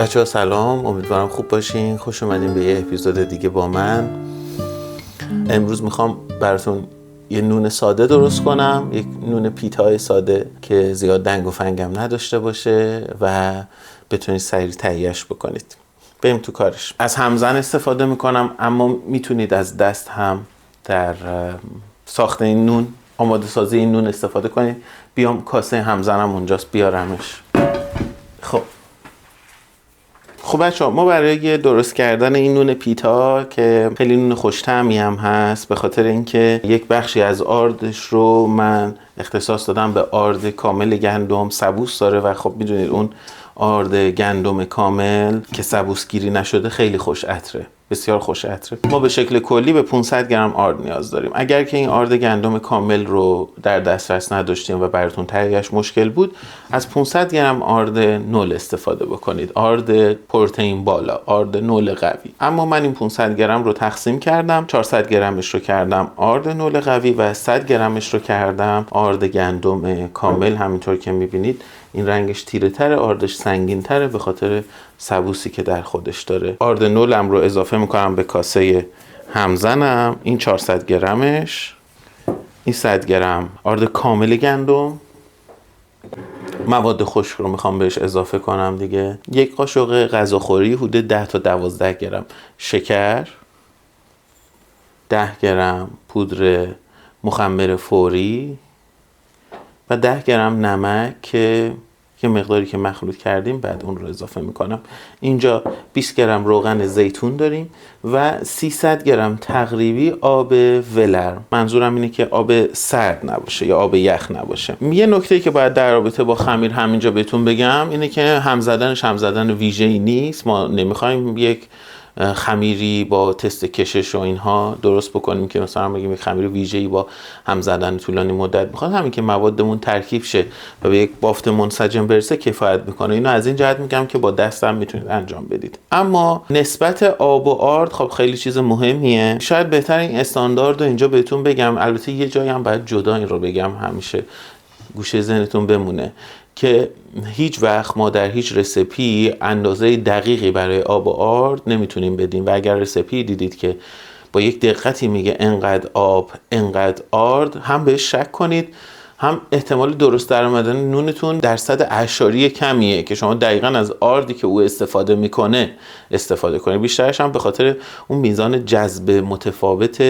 بچه‌ها سلام، امیدوارم خوب باشین. خوش اومدین به یه اپیزود دیگه با من. امروز میخوام براتون یه نون ساده درست کنم، یک نون پیتای ساده که زیاد دنگ و فنگم نداشته باشه و بتونید سریع تهیه‌اش بکنید. بریم تو کارش. از همزن استفاده میکنم، اما میتونید از دست هم در ساخت این نون، آماده سازی این نون استفاده کنید. بیام کاسه همزنم اونجاست بیارمش. خب بچه‌ها، ما برای درست کردن این نون پیتا که خیلی نون خوش‌طعمی هم هست، به خاطر اینکه یک بخشی از آردش رو من اختصاص دادم به آرد کامل گندم، سبوس داره و خب میدونید اون آرد گندم کامل که سبوسگیری نشده خیلی خوش عطره، بسیار خوش عطره. ما به شکل کلی به 500 گرم آرد نیاز داریم. اگر که این آرد گندم کامل رو در دسترس نداشتیم و براتون تهیه‌اش مشکل بود، از 500 گرم آرد نول استفاده بکنید. آرد پروتئین بالا، آرد نول قوی. اما من این 500 گرم رو تقسیم کردم، 400 گرمش رو کردم آرد نول قوی و 100 گرمش رو کردم آرد گندم کامل. همینطور که می‌بینید این رنگش تیره تره، آردش سنگین تره به خاطر سبوسی که در خودش داره. آرد نولم رو اضافه میکنم به کاسه همزنم. این 400 گرمش، این 100 گرم آرد کامل گندم. مواد خشک رو میخوام بهش اضافه کنم دیگه. یک قاشق غذاخوری حدود 10 تا 12 گرم شکر، 10 گرم پودر مخمر فوری و 10 گرم نمک که مقداری که مخلوط کردیم بعد اون رو اضافه میکنم. اینجا 20 گرم روغن زیتون داریم و 300 گرم تقریبی آب ولرم. منظورم اینه که آب سرد نباشه یا آب یخ نباشه. یه نکته که باید در رابطه با خمیر همینجا بهتون بگم اینه که هم زدن ویژه‌ای نیست. ما نمیخوایم یک خمیری با تست کشش و اینها درست بکنیم که مثلا بگیم یک خمیر ویژه‌ای با هم زدن طولانی مدت میخواد. همین که موادمون ترکیب شه و به یک بافت منسجم برسه کفایت میکنه. اینو از این جهت میگم که با دستم میتونید انجام بدید. اما نسبت آب و آرد خب خیلی چیز مهمیه. شاید بهتر این استاندارد رو اینجا بهتون بگم. البته یه جایی هم باید جدا این رو بگم، همیشه گوشه ذهنتون بمونه که هیچ وقت ما در هیچ رسیپی اندازه دقیقی برای آب و آرد نمیتونیم بدیم و اگر رسیپی دیدید که با یک دقتی میگه انقدر آب انقدر آرد، هم بهش شک کنید، هم احتمال درست در آمدن نونتون درصد اعشاری کمیه که شما دقیقاً از آردی که او استفاده میکنه استفاده کنید. بیشترش هم به خاطر اون میزان جذب متفاوت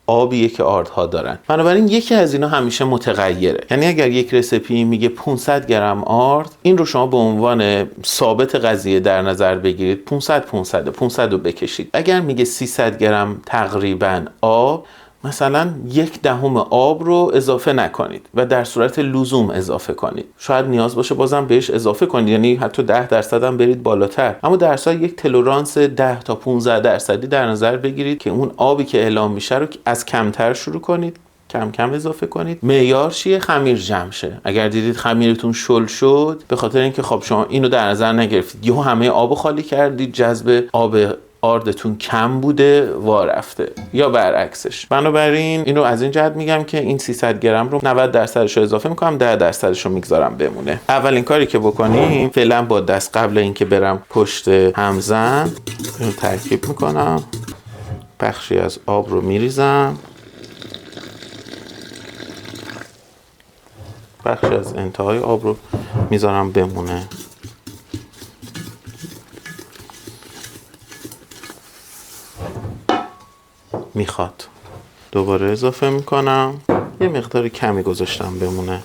آبیه که آردها دارن. بنابراین یکی از اینا همیشه متغیره. یعنی اگر یک رسیپی میگه 500 گرم آرد، این رو شما به عنوان ثابت قضیه در نظر بگیرید. 500 رو بکشید. اگر میگه 300 گرم تقریبا آب، مثلا 1/10 آب رو اضافه نکنید و در صورت لزوم اضافه کنید. شاید نیاز باشه بازم بهش اضافه کنید، یعنی حتی 10% هم برید بالاتر، اما در صورت یک تلرانس 10 تا 15% در نظر بگیرید که اون آبی که اعلام میشه رو از کمتر شروع کنید، کم کم اضافه کنید. معیار چیه؟ خمیر جمع شه. اگر دیدید خمیرتون شل شد، به خاطر اینکه خب شما اینو در نظر نگرفتید، یهو همه آبو خالی کردید، جذب آب آردتون کم بوده و رفته یا برعکسش. بنابراین اینو از این جهت میگم که این 300 گرم رو 90% رو اضافه میکنم، 10% رو میگذارم بمونه. اولین کاری که بکنیم، فعلا با دست قبل اینکه برم پشت همزن اینو ترکیب میکنم. بخشی از آب رو میریزم، بخشی از انتهای آب رو میذارم بمونه. میخواد دوباره اضافه میکنم، یه مقدار کمی گذاشتم بمونه.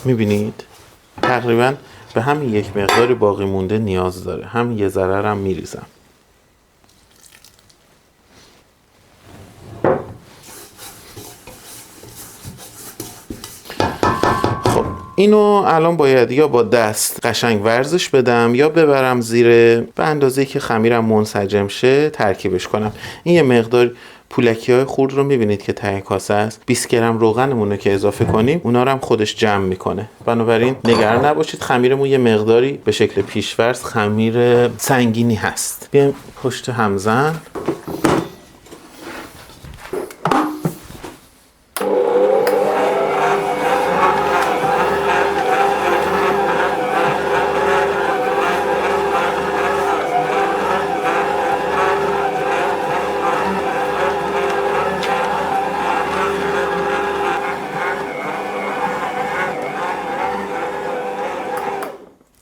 میبینید تقریبا به همین یک مقدار باقی مونده نیاز داره. همین یه ذره هم میریزم. اینو الان باید یا با دست قشنگ ورزش بدم یا ببرم زیر، به اندازه‌ای که خمیرم منسجم شه ترکیبش کنم. این یه مقدار پولکی‌های خرد رو می‌بینید که ته کاسه است. 20 گرم روغنمون رو که اضافه کنیم اونا رو هم خودش جمع میکنه. بنابراین نگران نباشید، خمیرمون یه مقداری به شکل پیش‌فرض خمیر سنگینی هست. بیایم پشت همزن.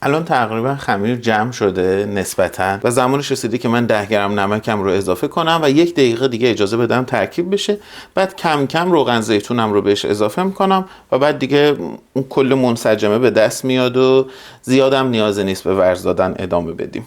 الان تقریبا خمیر جمع شده نسبتاً و زمانش رسیده که من 10 گرم نمکم رو اضافه کنم و 1 دقیقه دیگه اجازه بدم ترکیب بشه. بعد کم کم روغن زیتونم رو بهش اضافه میکنم و بعد دیگه اون کل منسجمه به دست میاد و زیادم نیازی نیست به ورز دادن ادامه بدیم.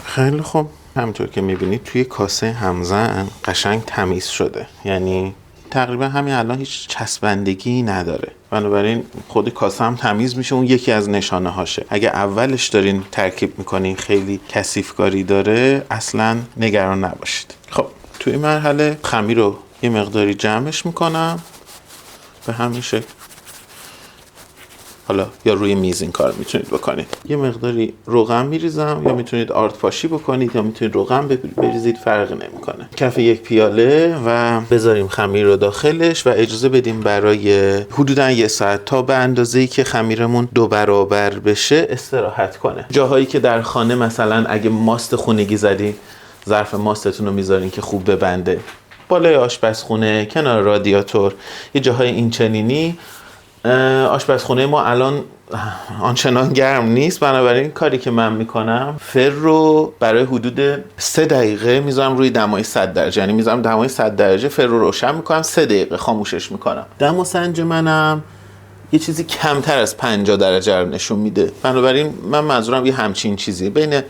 خیلی خوب، همونطور که میبینید توی کاسه همزن قشنگ تمیز شده، یعنی تقریبا همین الان هیچ چسبندگی نداره، بنابراین خود کاسه هم تمیز میشه. اون یکی از نشانه هاشه. اگه اولش دارین ترکیب میکنین خیلی کثیفکاری داره، اصلا نگران نباشید. خب توی مرحله خمیر رو یه مقداری جمعش میکنم به همین شکل. حالا یا روی میز این کار میتونید بکنید. یه مقداری روغن میریزم، یا میتونید آرد پاشی بکنید یا میتونید روغن بریزید، فرقی نمیکنه. کف یک پیاله و بذاریم خمیر رو داخلش و اجازه بدیم برای حدوداً 1 ساعت تا به اندازه‌ای که خمیرمون 2 برابر بشه استراحت کنه. جاهایی که در خانه مثلا اگه ماست خونگی زدین، ظرف ماستتون رو میذارین که خوب ببنده، بالای آشپزخونه، کنار رادیاتور، یه جاهای این چنینی. آشپزخونه ما الان آنچنان گرم نیست، بنابراین کاری که من میکنم فر رو برای حدود 3 دقیقه میذارم روی دمای 100 درجه، یعنی میذارم دمای 100 درجه، فر رو روشن میکنم، 3 دقیقه خاموشش میکنم. دماسنج منم یه چیزی کمتر از 50 درجه رو نشون میده، بنابراین من منظورم یه همچین چیزی بین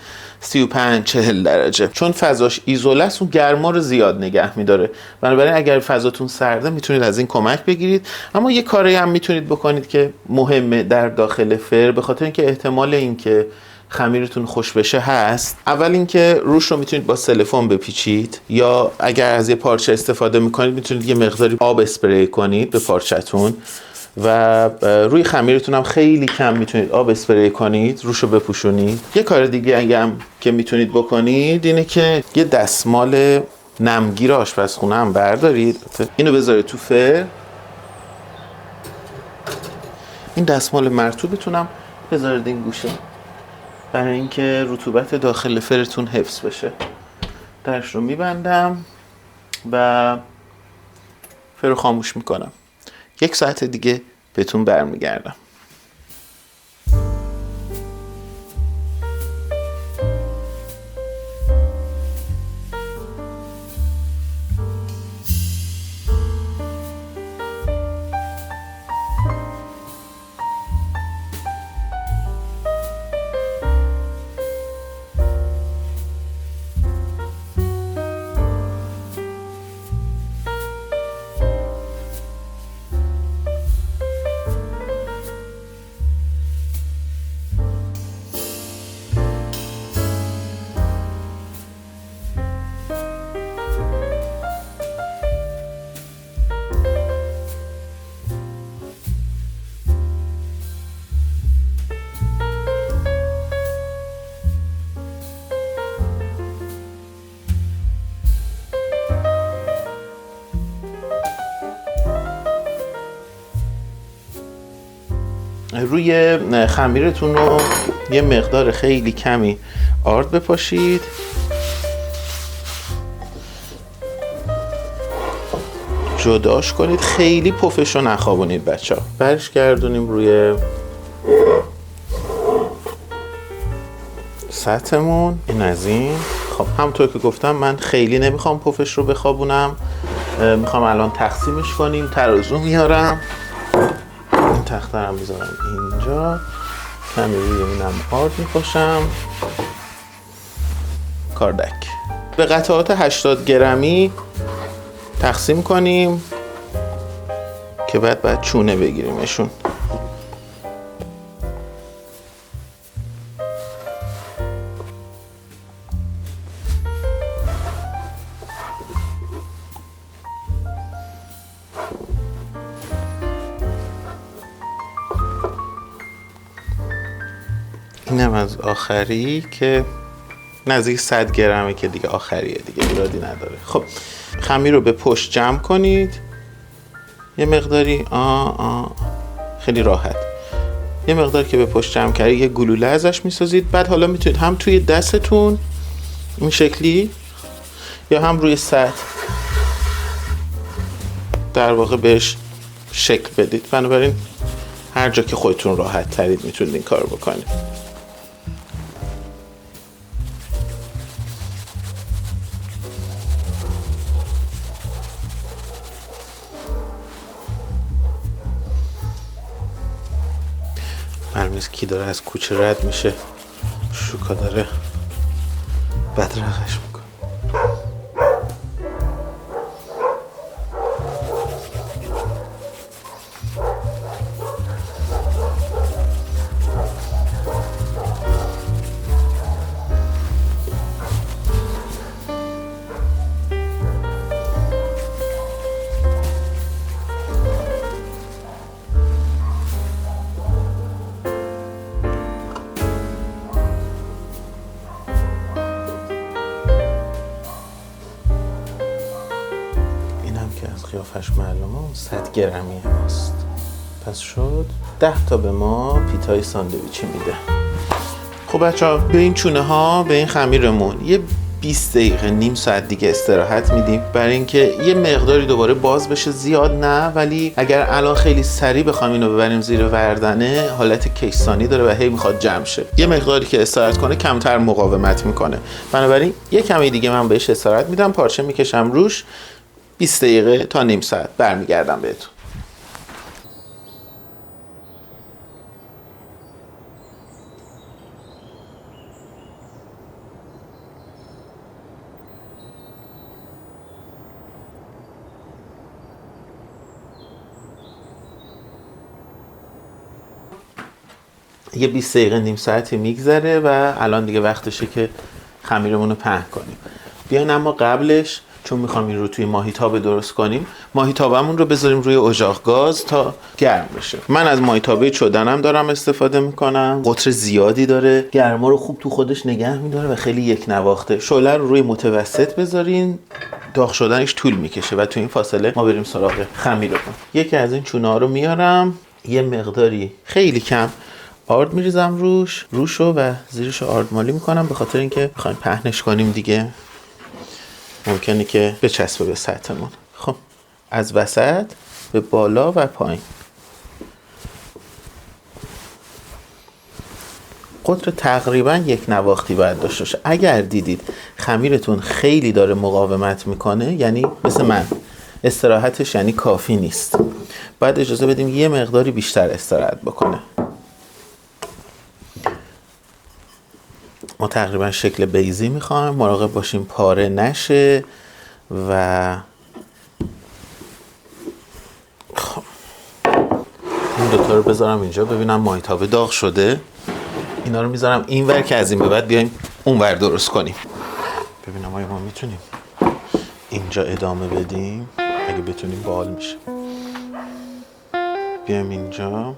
35-40 درجه، چون فضاش ایزوله است، اون گرما رو زیاد نگه میداره. بنابراین اگر فضاتون سرده میتونید از این کمک بگیرید. اما یه کاری هم میتونید بکنید که مهمه در داخل فر، به خاطر اینکه احتمال اینکه خمیرتون خوش بشه هست. اول اینکه روش رو میتونید با سلفون بپیچید، یا اگر از یه پارچه استفاده میکنید میتونید یه مقداری آب اسپری کنید به پارچتون و روی خمیرتون هم خیلی کم میتونید آب اسپری کنید، روشو بپوشونید. یه کار دیگه اگه هم که میتونید بکنید اینه که یه دستمال نمگیر آشپزخونه هم بردارید، اینو بذارید تو فر. این دستمال مرطوبتون هم بذارید این گوشه برای اینکه رطوبت داخل فرتون حفظ بشه. درش رو میبندم و فر رو خاموش میکنم. 1 ساعت دیگه بهتون برمیگردم. روی خمیرتون رو یه مقدار خیلی کمی آرد بپاشید. جداش کنید، خیلی پفشو نخوابونید بچه ها. برش گردونیم روی سطحمون. این از این. خب همونطور که گفتم من خیلی نمیخوام پفش رو بخوابونم، میخوام الان تقسیمش کنیم. ترازو میارم، این تخته رو میذارم اینجا، کمی روی اینم آرد میپاشم. کاردک به قطعات 80 گرمی تقسیم کنیم که بعد چونه بگیریمشون. اینم از آخری که نزدیک 100 گرمه که دیگه آخریه، دیگه ایرادی نداره. خب خمیر رو به پشت جمع کنید یه مقداری. خیلی راحت یه مقدار که به پشت جمع کردید یه گلوله ازش میسازید. بعد حالا میتونید هم توی دستتون این شکلی یا هم روی سطح در واقع بهش شکل بدید. بنابراین هر جا که خودتون راحت ترید میتونید این کار بکنید. معلوم نیست کی داره از کوچه رد میشه، شوکا داره بدرقش میکنه. از قیافش معلومه اون 100 گرمی هست. پس شد 10 تا به ما پیتای ساندویچی میده. خب بچه‌ها به این چونه ها، به این خمیرمون یه 20 دقیقه نیم ساعت دیگه استراحت میدیم برای اینکه یه مقداری دوباره باز بشه. زیاد نه، ولی اگر الان خیلی سریع بخوام اینو ببریم زیر وردنه حالت کشسانی داره و هی میخواد جمع شه. یه مقداری که استراحت کنه کمتر مقاومت میکنه. بنابراین یه کمی دیگه من بهش استراحت میدم، پارچه میکشم روش. 20 دقیقه تا نیم ساعت برمیگردم بهتون. یه 20 دقیقه نیم ساعتی میگذره و الان دیگه وقتشه که خمیرمون رو پهن کنیم. بیاین اما قبلش، چون میخوام این رو توی ماهیتابه درست کنیم، ماهیتابه‌مون رو بذاریم روی اجاق گاز تا گرم بشه. من از ماهیتابه چدنم دارم استفاده میکنم. قطر زیادی داره، گرما رو خوب تو خودش نگه میداره و خیلی یک نواخته. شعله رو روی متوسط بذارین، داغ شدنش طول میکشه و تو این فاصله ما بریم سراغ خمیرمون. یکی از این چونه ها رو میارم، یه مقداری خیلی کم آرد میریزم روشو و زیرشو آردمالی میکنم، به خاطر اینکه میخوایم پهنش کنیم دیگه ممکنه که بچسبه به سطحمون. خب از وسط به بالا و پایین. قطر تقریبا یک نواختی باید داشته باشه. اگر دیدید خمیرتون خیلی داره مقاومت میکنه، یعنی مثل من استراحتش یعنی کافی نیست، باید اجازه بدیم یه مقداری بیشتر استراحت بکنه. ما تقریبا شکل بیضی میخوایم، مراقب باشیم پاره نشه و خب این دوتا رو بذارم اینجا ببینم ماهیتابه داغ شده. اینا رو میذارم این ور که از این به بعد بیایم اون ور درست کنیم. ببینم آیا ما میتونیم اینجا ادامه بدیم. اگه بتونیم باحال میشه. بیایم اینجا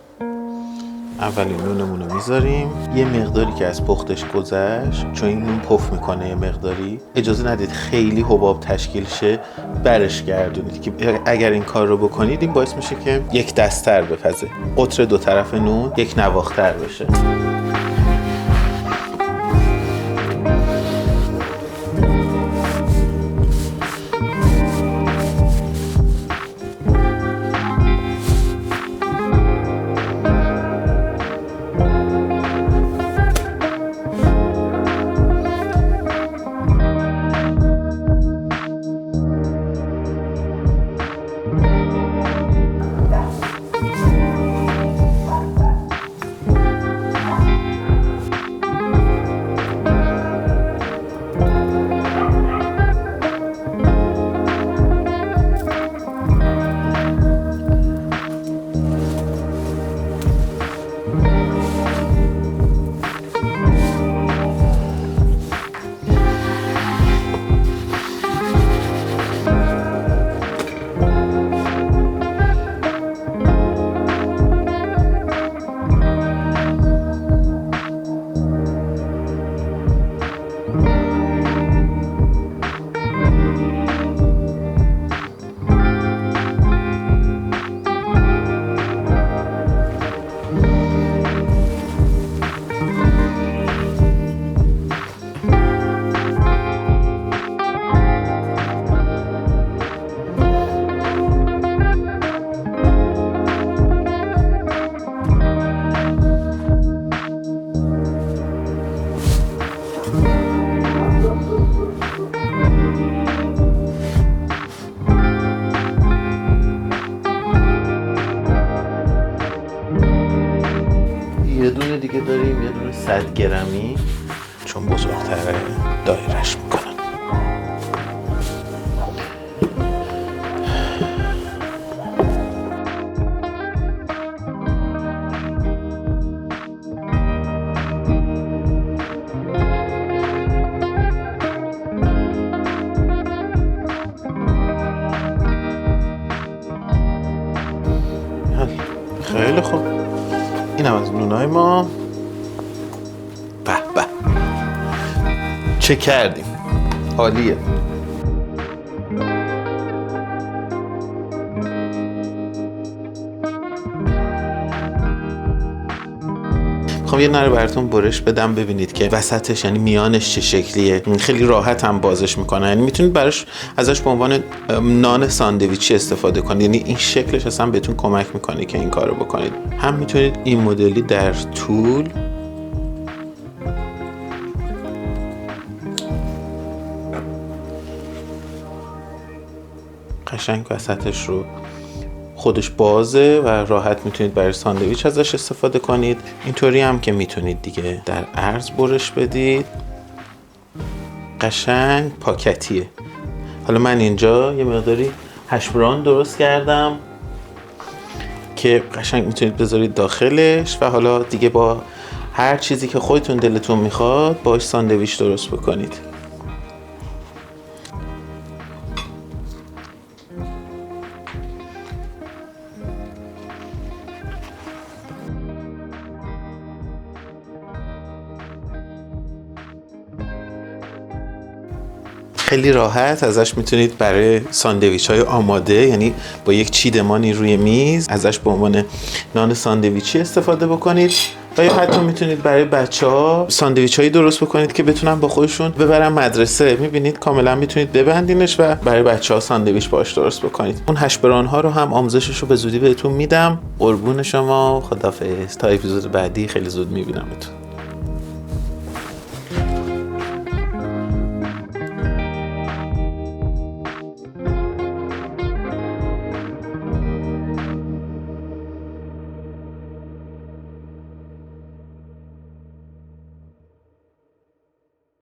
اولین نونمون رو میذاریم. یه مقداری که از پختش گذشت، چون این نون پف میکنه یه مقداری، اجازه ندید خیلی حباب تشکیل شه، برش گردونید که اگر این کار رو بکنید این باعث میشه که یک دست‌تر بپزه، قطر دو طرف نون یک نواختر بشه. دایرش میکنم. خیلی خوب، این هم از نونای ما. به به، چه کردیم، عالیه. میخوام یه نره براتون برش بدم ببینید که وسطش یعنی میانش چه شکلیه. خیلی راحت هم بازش میکنه، یعنی میتونید ازش به عنوان نان ساندویچی استفاده کنید. یعنی این شکلش اصلا بهتون کمک میکنه که این کارو بکنید. هم میتونید این مدلی در طول قشنگ وسطش رو خودش بازه و راحت میتونید برای ساندویچ ازش استفاده کنید. اینطوری هم که میتونید دیگه در عرض برش بدید. قشنگ پاکتیه. حالا من اینجا یه مقداری هش براون درست کردم که قشنگ میتونید بذارید داخلش و حالا دیگه با هر چیزی که خودتون دلتون میخواد باش ساندویچ درست بکنید. خیلی راحت ازش میتونید برای ساندویچ های آماده، یعنی با یک چیدمانی روی میز ازش به عنوان نان ساندویچی استفاده بکنید. و یا حتی میتونید برای بچه‌ها ساندویچ هایی درست بکنید که بتونن با خودشون ببرن مدرسه. میبینید کاملا میتونید ببندینش و برای بچه‌ها ساندویچ باش درست بکنید. اون هش براون ها رو هم آموزشش رو به زودی بهتون میدم. قربون شما، خدافظ. تا اپیزود بعدی خیلی زود میبینمتون.